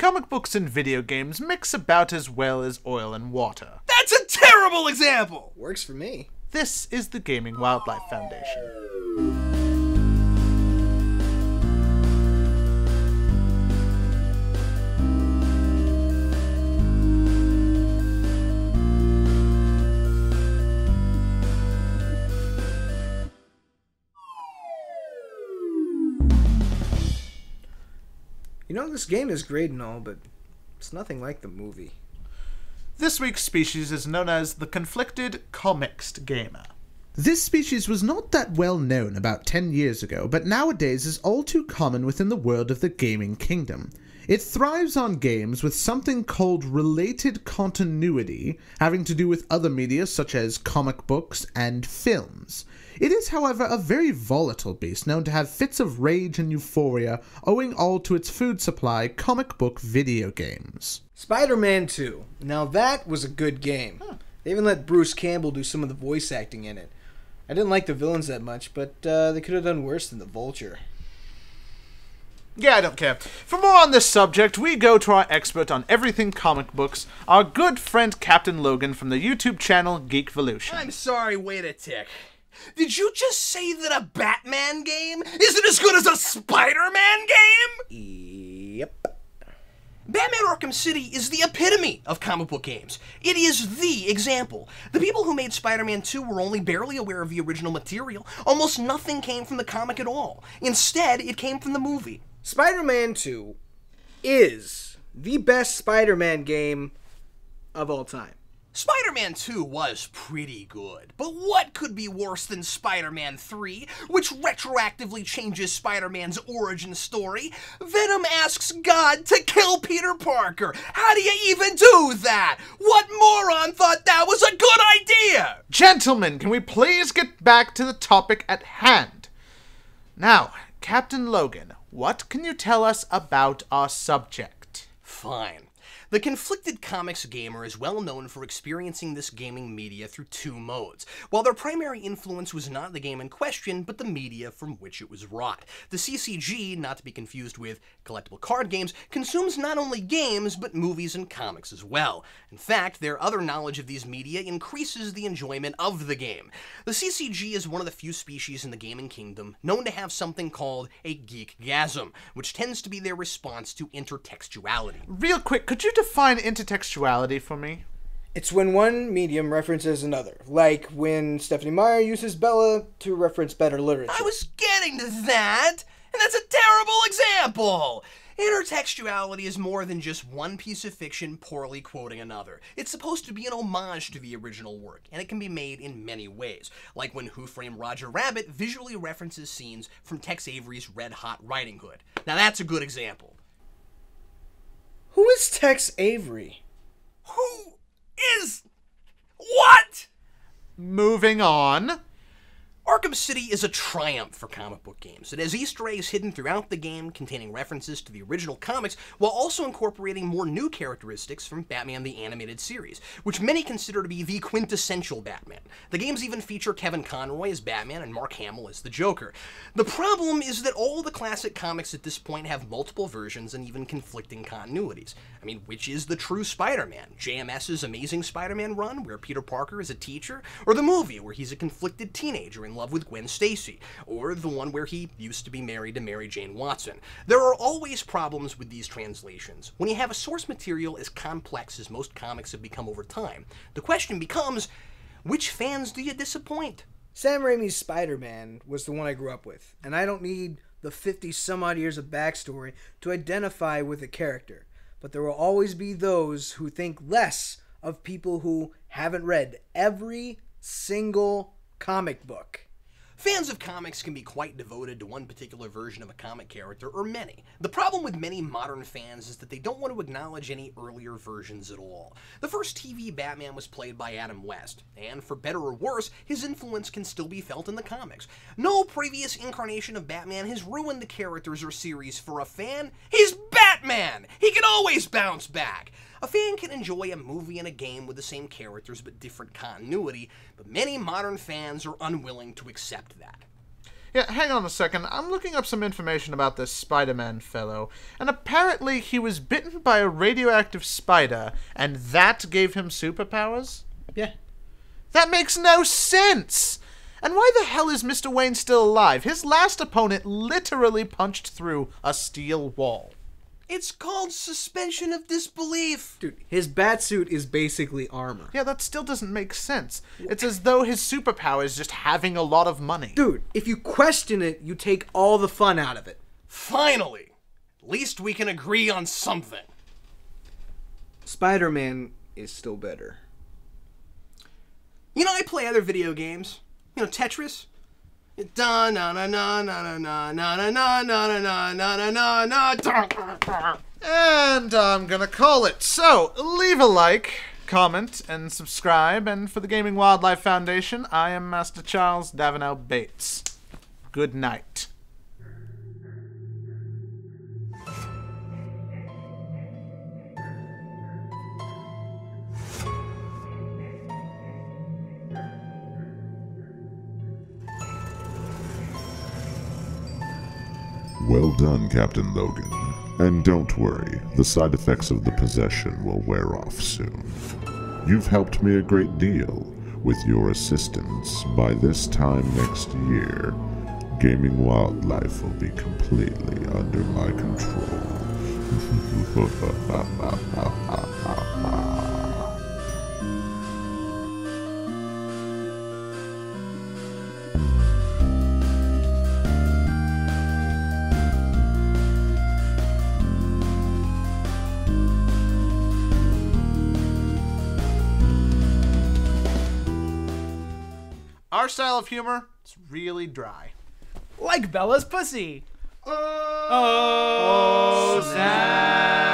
comic books and video games mix about as well as oil and water. That's a terrible example! Works for me. This is the Gaming Wildlife Foundation. You know, this game is great and all, but it's nothing like the movie. This week's species is known as the conflicted Comixed gamer. This species was not that well known about 10 years ago, but nowadays is all too common within the world of the gaming kingdom. It thrives on games with something called related continuity, having to do with other media such as comic books and films. It is, however, a very volatile beast known to have fits of rage and euphoria, owing all to its food supply, comic book video games. Spider-Man 2. Now that was a good game. They even let Bruce Campbell do some of the voice acting in it. I didn't like the villains that much, but they could have done worse than the Vulture. Yeah, I don't care. For more on this subject, we go to our expert on everything comic books, our good friend Captain Logan from the YouTube channel Geekvolution. I'm sorry, wait a tick. Did you just say that a Batman game isn't as good as a Spider-Man game? Yep. Batman Arkham City is the epitome of comic book games. It is the example. The people who made Spider-Man 2 were only barely aware of the original material. Almost nothing came from the comic at all. Instead, it came from the movie. Spider-Man 2 is the best Spider-Man game of all time. Spider-Man 2 was pretty good, but what could be worse than Spider-Man 3, which retroactively changes Spider-Man's origin story? Venom asks God to kill Peter Parker. How do you even do that? What moron thought that was a good idea? Gentlemen, can we please get back to the topic at hand? Now, Captain Logan, what can you tell us about our subject? Fine. The conflicted comics gamer is well known for experiencing this gaming media through two modes, while their primary influence was not the game in question, but the media from which it was wrought. The CCG, not to be confused with collectible card games, consumes not only games, but movies and comics as well. In fact, their other knowledge of these media increases the enjoyment of the game. The CCG is one of the few species in the gaming kingdom known to have something called a geekgasm, which tends to be their response to intertextuality. Real quick, could you define intertextuality for me? It's when one medium references another, like when Stephanie Meyer uses Bella to reference better literature. I was getting to that, and that's a terrible example! Intertextuality is more than just one piece of fiction poorly quoting another. It's supposed to be an homage to the original work, and it can be made in many ways, like when Who Framed Roger Rabbit visually references scenes from Tex Avery's Red Hot Riding Hood. Now that's a good example. Who is Tex Avery? Who is what? Moving on. Arkham City is a triumph for comic book games. It has Easter eggs hidden throughout the game containing references to the original comics while also incorporating more new characteristics from Batman the Animated Series, which many consider to be the quintessential Batman. The games even feature Kevin Conroy as Batman and Mark Hamill as the Joker. The problem is that all the classic comics at this point have multiple versions and even conflicting continuities. I mean, which is the true Spider-Man? JMS's Amazing Spider-Man run, where Peter Parker is a teacher, or the movie, where he's a conflicted teenager in love with Gwen Stacy, or the one where he used to be married to Mary Jane Watson. There are always problems with these translations. When you have a source material as complex as most comics have become over time, the question becomes, which fans do you disappoint? Sam Raimi's Spider-Man was the one I grew up with, and I don't need the 50-some-odd years of backstory to identify with a character. But there will always be those who think less of people who haven't read every single comic book. Fans of comics can be quite devoted to one particular version of a comic character, or many. The problem with many modern fans is that they don't want to acknowledge any earlier versions at all. The first TV Batman was played by Adam West, and for better or worse, his influence can still be felt in the comics. No previous incarnation of Batman has ruined the characters or series for a fan. He's Batman! He can always bounce back! A fan can enjoy a movie and a game with the same characters but different continuity, but many modern fans are unwilling to accept that. Yeah, hang on a second. I'm looking up some information about this Spider-Man fellow, and apparently he was bitten by a radioactive spider, and that gave him superpowers? Yeah. That makes no sense! And why the hell is Mr. Wayne still alive? His last opponent literally punched through a steel wall. It's called suspension of disbelief. Dude, his batsuit is basically armor. Yeah, that still doesn't make sense. It's as though his superpower is just having a lot of money. Dude, if you question it, you take all the fun out of it. Finally! At least we can agree on something. Spider-Man is still better. You know, I play other video games. You know, Tetris. Da na na na na na na na na na na na na na. And I'm gonna call it. So, leave a like, comment, and subscribe. And for the Gaming Wildlife Foundation, I am Master Charles Davenel Bates. Good night. Well done, Captain Logan. And don't worry, the side effects of the possession will wear off soon. You've helped me a great deal. With your assistance, by this time next year, Gaming Wildlife will be completely under my control. Our style of humor is really dry. Like Bella's pussy. Oh, snap.